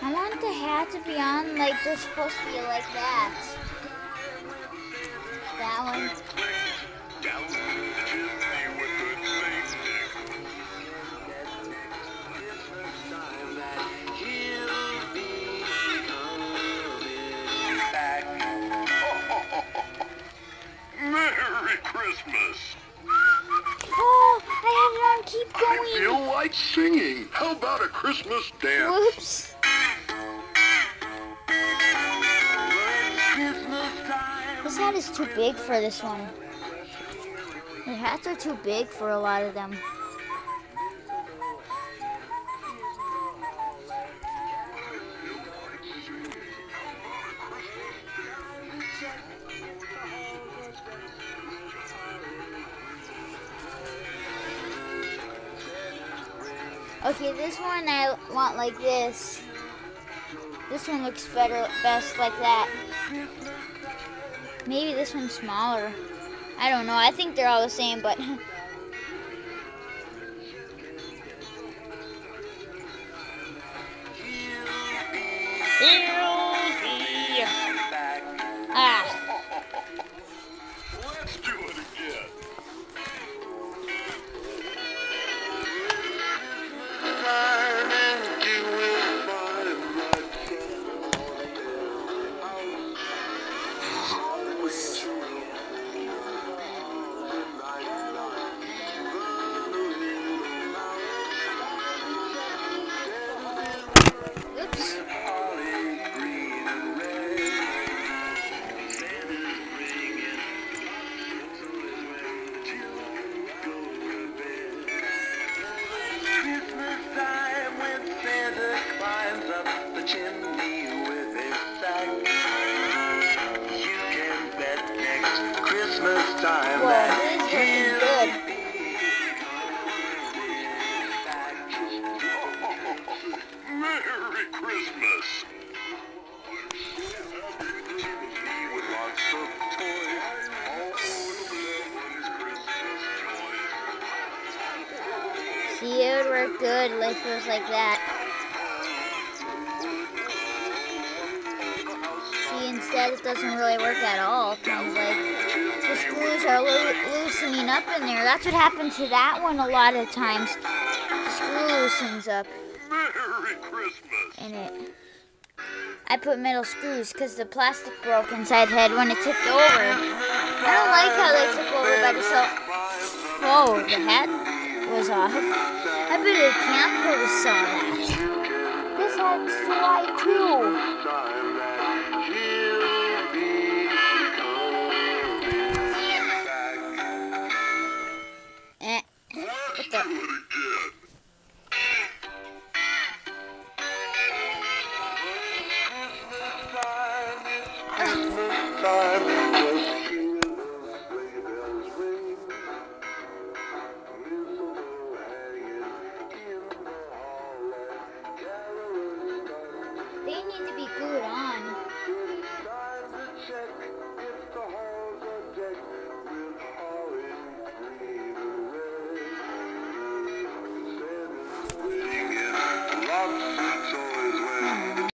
I want the hat to be on like they're supposed to be like that. That one. Merry Christmas! Oh, I have it on. Keep I going. feel like singing. How about a Christmas dance? Whoops. This hat is too big for this one. The hats are too big for a lot of them. Okay, this one I want like this. This one looks best like that. Maybe this one's smaller. I don't know. I think they're all the same, but Let's do it again. oops. Christmas time. Whoa, this is looking good. Merry Christmas. With lots of toys. See, it would work good if it was like that. See, instead it doesn't really work at all. It sounds like the screws are loosening up in there. That's what happened to that one a lot of times. The screw loosens up Merry Christmas. in it. I put metal screws because the plastic broke inside the head when it tipped over. I don't like how they tip over by themselves. Oh, the hat was off. I bet a camper saw that. This hat's too light too. Let's do it again. Christmas time.